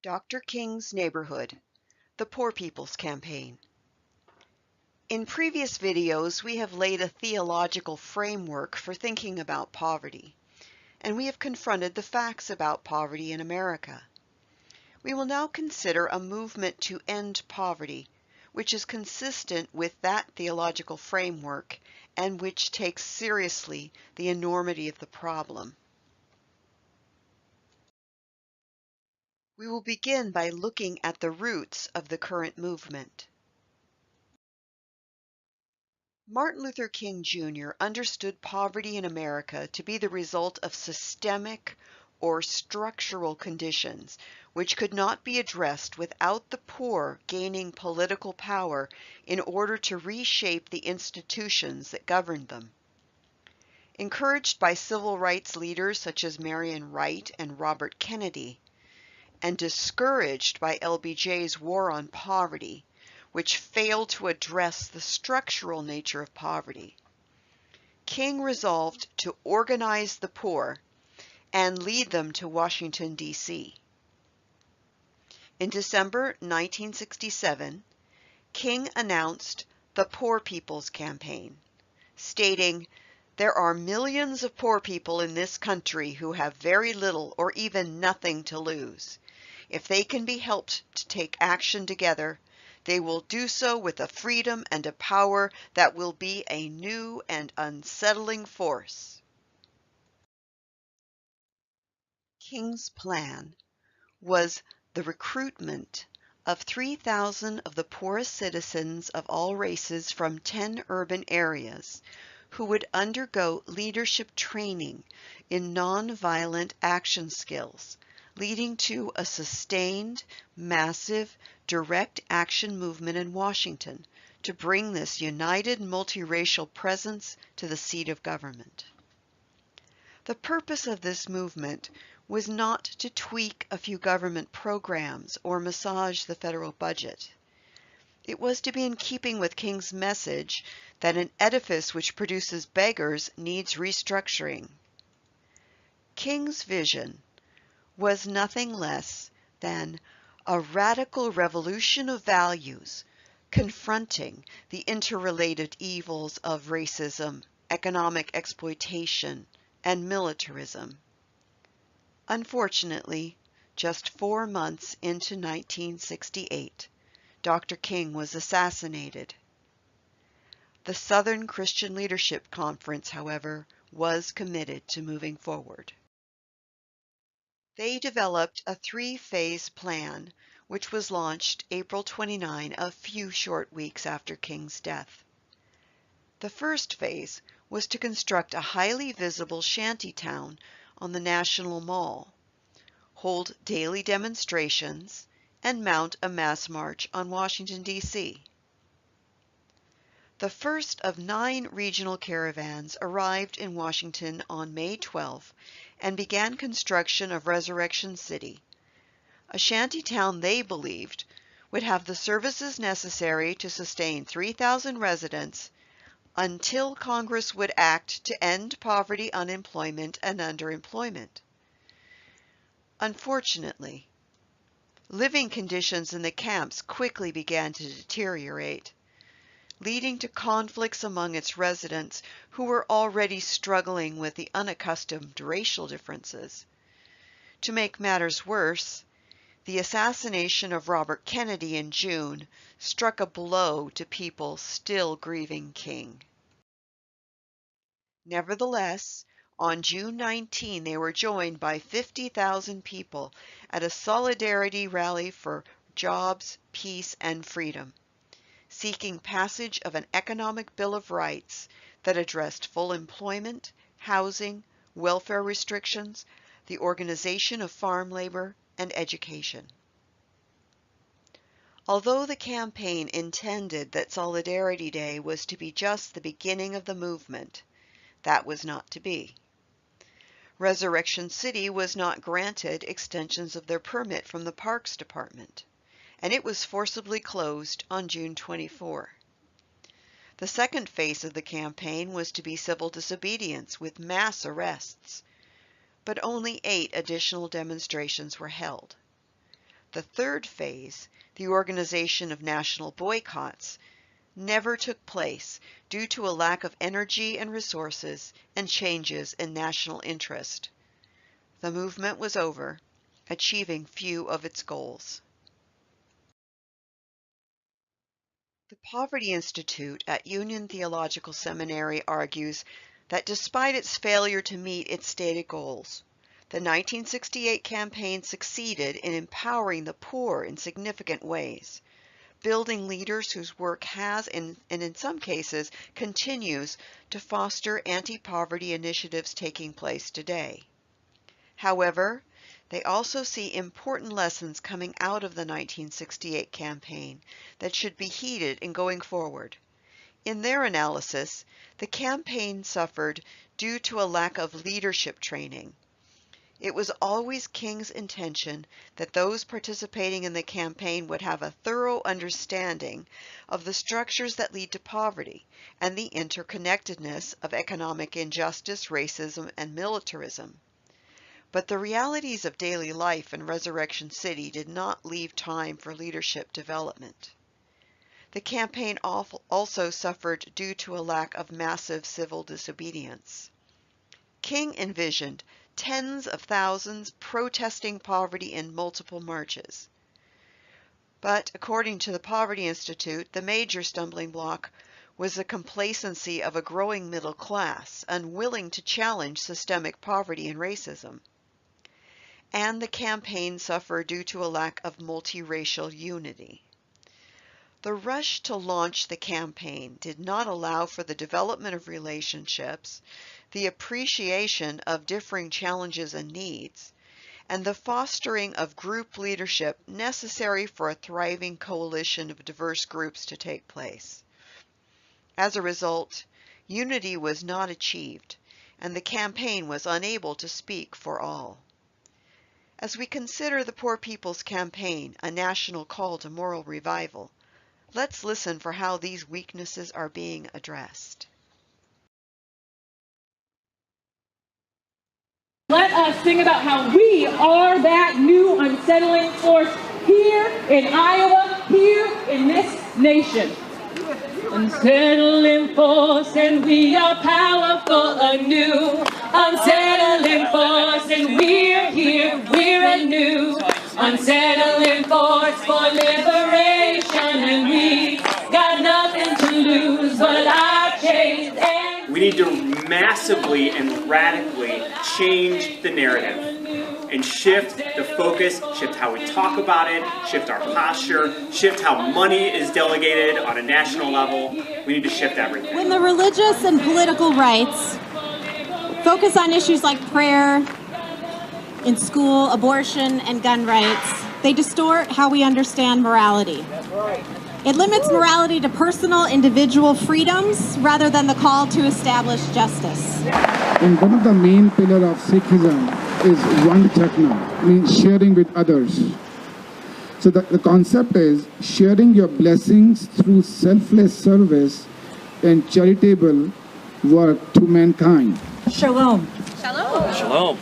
Dr. King's Neighborhood, the Poor People's Campaign. In previous videos, we have laid a theological framework for thinking about poverty, and we have confronted the facts about poverty in America. We will now consider a movement to end poverty, which is consistent with that theological framework and which takes seriously the enormity of the problem. We will begin by looking at the roots of the current movement. Martin Luther King Jr. understood poverty in America to be the result of systemic or structural conditions which could not be addressed without the poor gaining political power in order to reshape the institutions that governed them. Encouraged by civil rights leaders such as Marion Wright and Robert Kennedy, and discouraged by LBJ's War on Poverty, which failed to address the structural nature of poverty, King resolved to organize the poor and lead them to Washington, D.C. In December 1967, King announced the Poor People's Campaign, stating, "There are millions of poor people in this country who have very little or even nothing to lose. If they can be helped to take action together, they will do so with a freedom and a power that will be a new and unsettling force." King's plan was the recruitment of 3,000 of the poorest citizens of all races from 10 urban areas who would undergo leadership training in nonviolent action skills, leading to a sustained, massive, direct action movement in Washington to bring this united multiracial presence to the seat of government. The purpose of this movement was not to tweak a few government programs or massage the federal budget. It was to be in keeping with King's message that an edifice which produces beggars needs restructuring. King's vision was nothing less than a radical revolution of values, confronting the interrelated evils of racism, economic exploitation, and militarism. Unfortunately, just 4 months into 1968, Dr. King was assassinated. The Southern Christian Leadership Conference, however, was committed to moving forward. They developed a 3-phase plan, which was launched April 29, a few short weeks after King's death. The first phase was to construct a highly visible shanty town on the National Mall, hold daily demonstrations, and mount a mass march on Washington, D.C. The first of 9 regional caravans arrived in Washington on May 12 and began construction of Resurrection City, a shanty town they believed would have the services necessary to sustain 3,000 residents until Congress would act to end poverty, unemployment, and underemployment. Unfortunately, living conditions in the camps quickly began to deteriorate, leading to conflicts among its residents who were already struggling with the unaccustomed racial differences. To make matters worse, the assassination of Robert Kennedy in June struck a blow to people still grieving King. Nevertheless, on June 19, they were joined by 50,000 people at a solidarity rally for jobs, peace, and freedom, seeking passage of an economic bill of rights that addressed full employment, housing, welfare restrictions, the organization of farm labor, and education. Although the campaign intended that Solidarity Day was to be just the beginning of the movement, that was not to be. Resurrection City was not granted extensions of their permit from the Parks Department, and it was forcibly closed on June 24. The second phase of the campaign was to be civil disobedience with mass arrests, but only 8 additional demonstrations were held. The third phase, the organization of national boycotts, never took place due to a lack of energy and resources and changes in national interest. The movement was over, achieving few of its goals. The Poverty Institute at Union Theological Seminary argues that despite its failure to meet its stated goals, the 1968 campaign succeeded in empowering the poor in significant ways, building leaders whose work has and in some cases continues to foster anti-poverty initiatives taking place today. However, they also see important lessons coming out of the 1968 campaign that should be heeded in going forward. In their analysis, the campaign suffered due to a lack of leadership training. It was always King's intention that those participating in the campaign would have a thorough understanding of the structures that lead to poverty and the interconnectedness of economic injustice, racism, and militarism. But the realities of daily life in Resurrection City did not leave time for leadership development. The campaign also suffered due to a lack of massive civil disobedience. King envisioned tens of thousands protesting poverty in multiple marches. But according to the Poverty Institute, the major stumbling block was the complacency of a growing middle class, unwilling to challenge systemic poverty and racism. And the campaign suffered due to a lack of multiracial unity. The rush to launch the campaign did not allow for the development of relationships, the appreciation of differing challenges and needs, and the fostering of group leadership necessary for a thriving coalition of diverse groups to take place. As a result, unity was not achieved, and the campaign was unable to speak for all. As we consider the Poor People's Campaign, a national call to moral revival, let's listen for how these weaknesses are being addressed. Let us sing about how we are that new unsettling force here in Iowa, here in this nation. Unsettling force, and we are powerful anew. Unsettling force, and we're here, we're anew. Unsettling force for liberation, and we got nothing to lose but our chains. We need to massively and radically change the narrative and shift the focus, shift how we talk about it, shift our posture, shift how money is delegated on a national level. We need to shift everything. When the religious and political rights focus on issues like prayer in school, abortion, and gun rights, they distort how we understand morality. It limits morality to personal, individual freedoms rather than the call to establish justice. And one of the main pillars of Sikhism is Vand means sharing with others. So the concept is sharing your blessings through selfless service and charitable work to mankind. Shalom. Shalom. Shalom.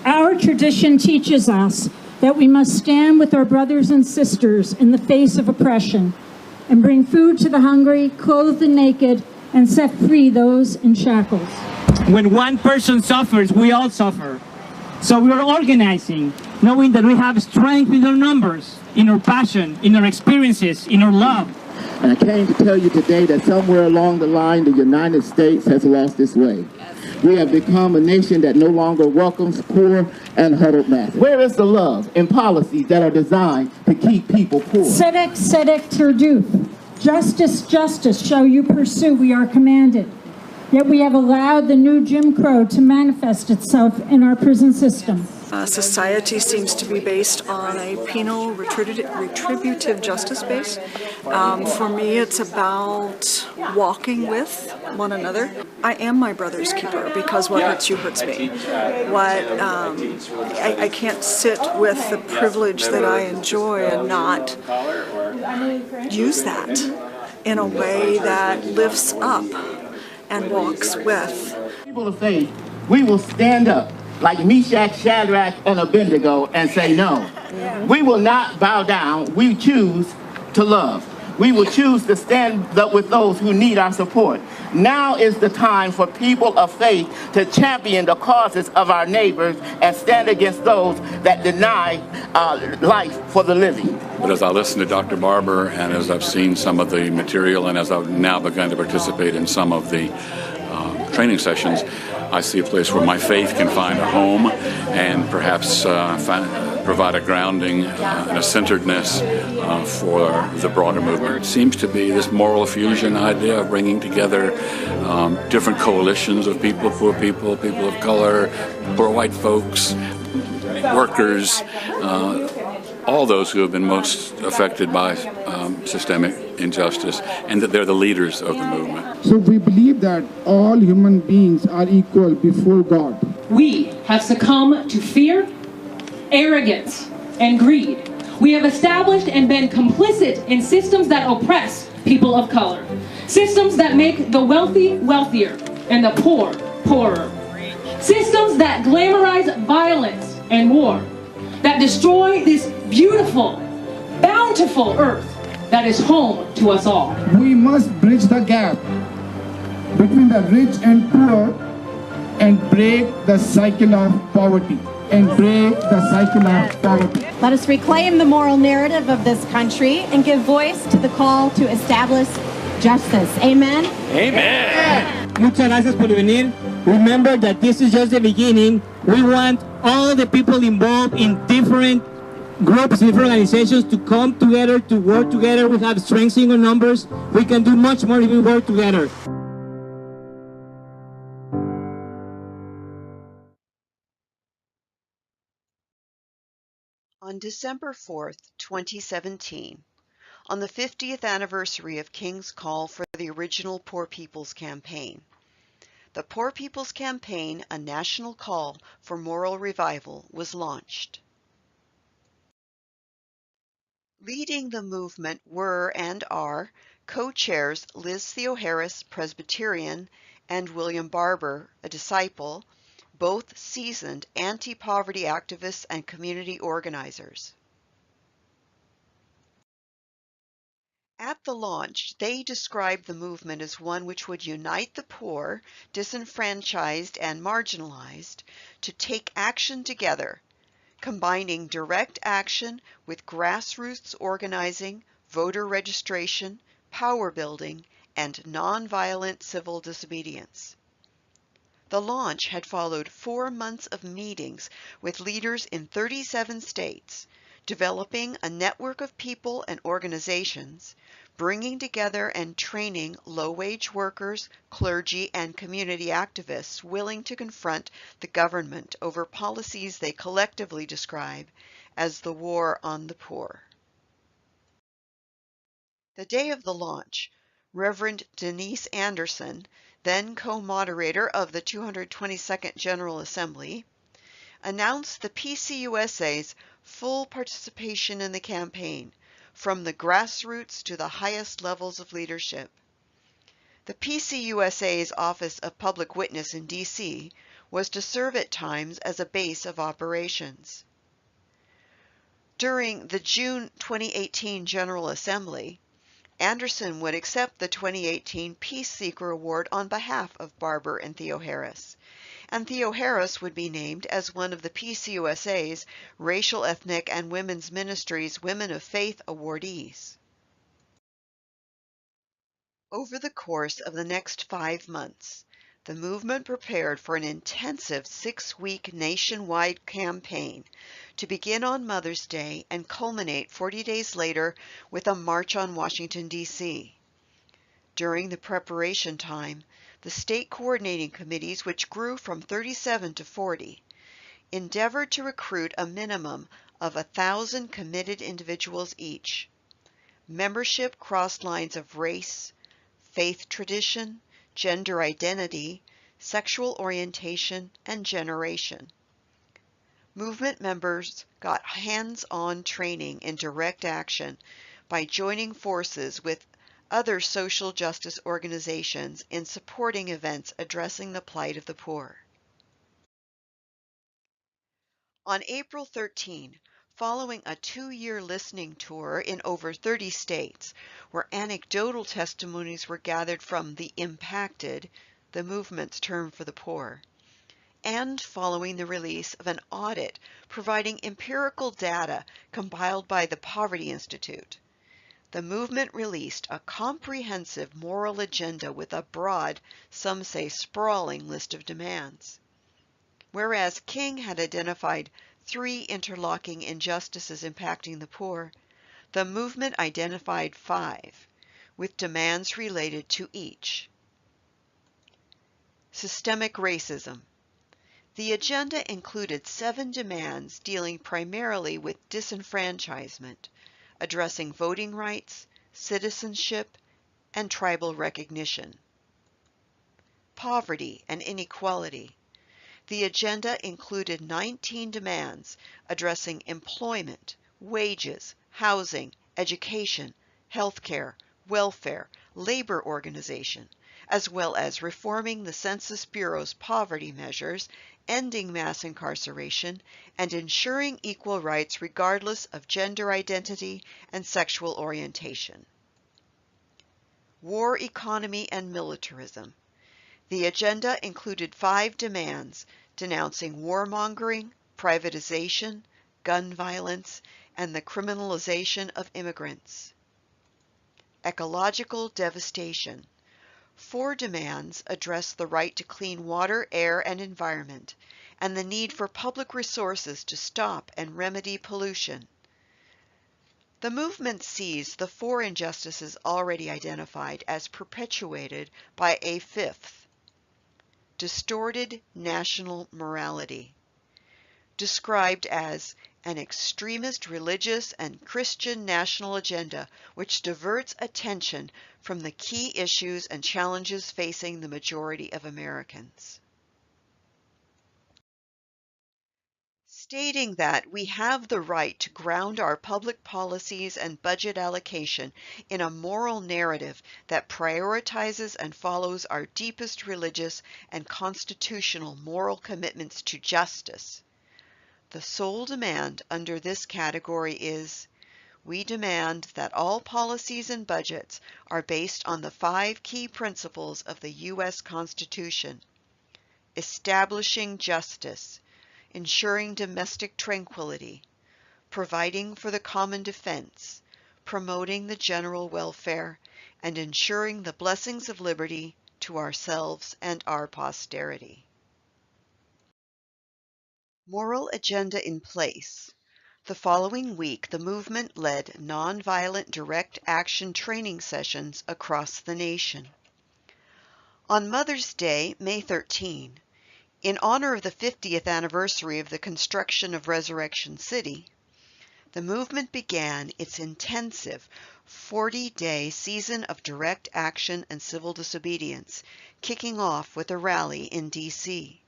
Our tradition teaches us that we must stand with our brothers and sisters in the face of oppression and bring food to the hungry, clothe the naked, and set free those in shackles. When one person suffers, we all suffer. So we are organizing, knowing that we have strength in our numbers, in our passion, in our experiences, in our love. And I came to tell you today that somewhere along the line, the United States has lost its way. We have become a nation that no longer welcomes poor and huddled masses. Where is the love and policies that are designed to keep people poor? Tzedek, tzedek, tirduth. Justice, justice shall you pursue, we are commanded. Yet we have allowed the new Jim Crow to manifest itself in our prison system. Society seems to be based on a penal retributive justice base. For me, it's about walking with one another. I am my brother's keeper because what hurts you hurts me. I can't sit with the privilege that I enjoy and not use that in a way that lifts up and walks with. People of faith, we will stand up like Meshach, Shadrach, and Abednego and say no. We will not bow down. We choose to love. We will choose to stand up with those who need our support. Now is the time for people of faith to champion the causes of our neighbors and stand against those that deny life for the living. But as I listen to Dr. Barber and as I've seen some of the material and as I've now begun to participate in some of the training sessions, I see a place where my faith can find a home and perhaps provide a grounding and a centeredness for the broader movement. It seems to be this moral fusion idea of bringing together different coalitions of people, poor people, people of color, poor white folks, workers, all those who have been most affected by systemic injustice, and that they're the leaders of the movement. So we believe that all human beings are equal before God. We have succumbed to fear, arrogance, and greed. We have established and been complicit in systems that oppress people of color. Systems that make the wealthy wealthier and the poor poorer. Systems that glamorize violence and war. That destroy this beautiful, bountiful earth that is home to us all. We must bridge the gap between the rich and poor and break the cycle of poverty. Let us reclaim the moral narrative of this country and give voice to the call to establish justice. Amen? Amen. Muchas gracias por venir. Remember that this is just the beginning. We want all the people involved in different groups, different organizations to come together, to work together. We have strength in our numbers. We can do much more if we work together. On December 4th, 2017, on the 50th anniversary of King's call for the original Poor People's Campaign, the Poor People's Campaign, a national call for moral revival, was launched. Leading the movement were and are co-chairs Liz Theoharis, Presbyterian, and William Barber, a disciple, both seasoned anti-poverty activists and community organizers. At the launch, they described the movement as one which would unite the poor, disenfranchised, and marginalized to take action together, combining direct action with grassroots organizing, voter registration, power building, and nonviolent civil disobedience. The launch had followed 4 months of meetings with leaders in 37 states, developing a network of people and organizations, bringing together and training low-wage workers, clergy, and community activists willing to confront the government over policies they collectively describe as the war on the poor. The day of the launch, Reverend Denise Anderson, then co-moderator of the 222nd General Assembly, announced the PCUSA's full participation in the campaign, from the grassroots to the highest levels of leadership. The PCUSA's Office of Public Witness in D.C. was to serve at times as a base of operations. During the June 2018 General Assembly, Anderson would accept the 2018 Peace Seeker Award on behalf of Barber and Theoharis, and Theoharis would be named as one of the PCUSA's Racial, Ethnic, and Women's Ministries Women of Faith awardees. Over the course of the next 5 months, the movement prepared for an intensive 6-week nationwide campaign to begin on Mother's Day and culminate 40 days later with a march on Washington, D.C. During the preparation time, the state coordinating committees, which grew from 37 to 40, endeavored to recruit a minimum of 1,000 committed individuals each. Membership crossed lines of race, faith tradition, gender identity, sexual orientation, and generation. Movement members got hands-on training in direct action by joining forces with other social justice organizations in supporting events addressing the plight of the poor. On April 13, following a 2-year listening tour in over 30 states, where anecdotal testimonies were gathered from the impacted, the movement's term for the poor, and following the release of an audit providing empirical data compiled by the Poverty Institute. The movement released a comprehensive moral agenda with a broad, some say sprawling, list of demands. Whereas King had identified 3 interlocking injustices impacting the poor, the movement identified 5, with demands related to each. Systemic racism. The agenda included 7 demands dealing primarily with disenfranchisement, addressing voting rights, citizenship, and tribal recognition. Poverty and inequality. The agenda included 19 demands addressing employment, wages, housing, education, healthcare, welfare, labor organization, as well as reforming the Census Bureau's poverty measures, ending mass incarceration, and ensuring equal rights regardless of gender identity and sexual orientation. War economy and militarism. The agenda included 5 demands denouncing warmongering, privatization, gun violence, and the criminalization of immigrants. Ecological devastation. 4 demands address the right to clean water, air, and environment, and the need for public resources to stop and remedy pollution. The movement sees the 4 injustices already identified as perpetuated by a 5th. Distorted national morality, described as an extremist religious and Christian national agenda which diverts attention from the key issues and challenges facing the majority of Americans. Stating that we have the right to ground our public policies and budget allocation in a moral narrative that prioritizes and follows our deepest religious and constitutional moral commitments to justice. The sole demand under this category is, we demand that all policies and budgets are based on the 5 key principles of the U.S. Constitution: establishing justice, ensuring domestic tranquility, providing for the common defense, promoting the general welfare, and ensuring the blessings of liberty to ourselves and our posterity. Moral agenda in place. The following week, the movement led nonviolent direct action training sessions across the nation. On Mother's Day, May 13, in honor of the 50th anniversary of the construction of Resurrection City, the movement began its intensive 40-day season of direct action and civil disobedience, kicking off with a rally in D.C.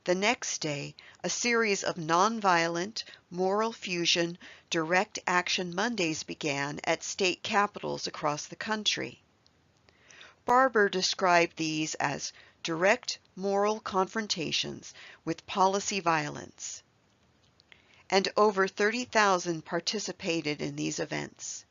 The next day, a series of nonviolent, moral fusion, direct action Mondays began at state capitals across the country. Barber described these as direct moral confrontations with policy violence, and over 30,000 participated in these events.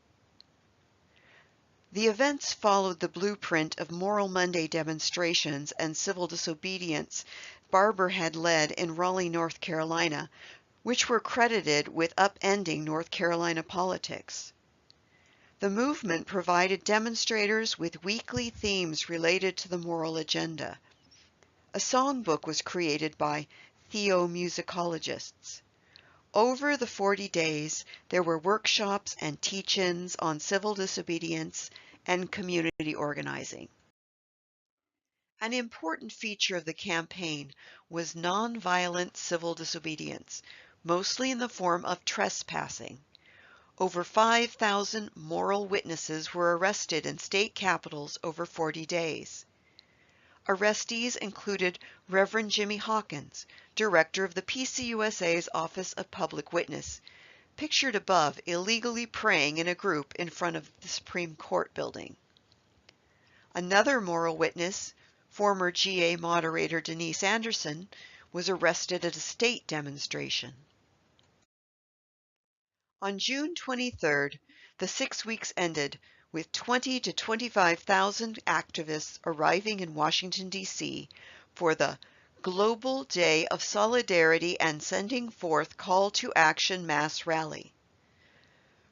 The events followed the blueprint of Moral Monday demonstrations and civil disobedience Barber had led in Raleigh, North Carolina, which were credited with upending North Carolina politics. The movement provided demonstrators with weekly themes related to the moral agenda. A songbook was created by theomusicologists. Over the 40 days, there were workshops and teach-ins on civil disobedience and community organizing. An important feature of the campaign was nonviolent civil disobedience, mostly in the form of trespassing. Over 5,000 moral witnesses were arrested in state capitals over 40 days. Arrestees included Reverend Jimmy Hawkins, director of the PCUSA's Office of Public Witness, pictured above illegally praying in a group in front of the Supreme Court building. Another moral witness, former GA moderator Denise Anderson, was arrested at a state demonstration. On June 23rd, the 6 weeks ended with 20 to 25,000 activists arriving in Washington, D.C. for the Global Day of Solidarity and Sending Forth Call to Action mass rally.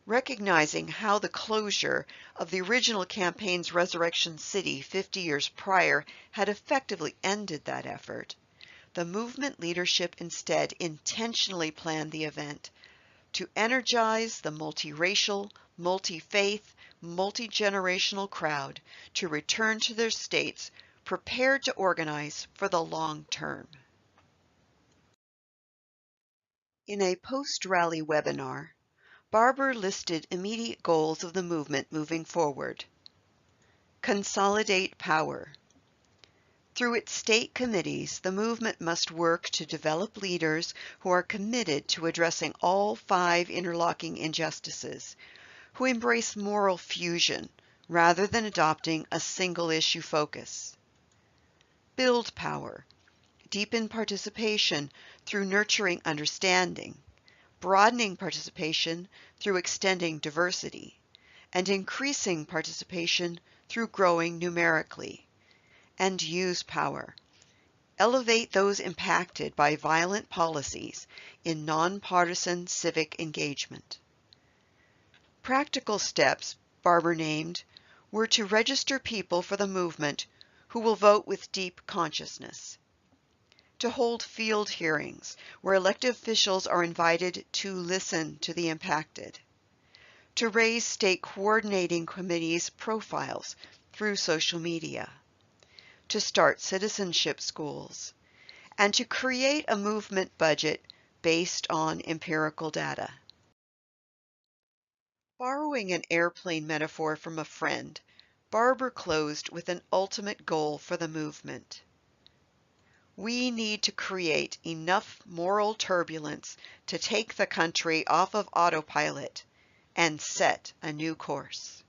Recognizing how the closure of the original campaign's Resurrection City 50 years prior had effectively ended that effort, the movement leadership instead intentionally planned the event to energize the multiracial, multi-faith, multi-generational crowd to return to their states prepared to organize for the long term. In a post-rally webinar, Barber listed immediate goals of the movement moving forward. Consolidate power. Through its state committees, the movement must work to develop leaders who are committed to addressing all 5 interlocking injustices, who embrace moral fusion rather than adopting a single issue focus. Build power. Deepen participation through nurturing understanding, broadening participation through extending diversity, and increasing participation through growing numerically. And use power. Elevate those impacted by violent policies in nonpartisan civic engagement. Practical steps Barber named were to register people for the movement who will vote with deep consciousness, to hold field hearings where elected officials are invited to listen to the impacted, to raise state coordinating committees' profiles through social media, to start citizenship schools, and to create a movement budget based on empirical data. Borrowing an airplane metaphor from a friend, Barber closed with an ultimate goal for the movement. We need to create enough moral turbulence to take the country off of autopilot and set a new course.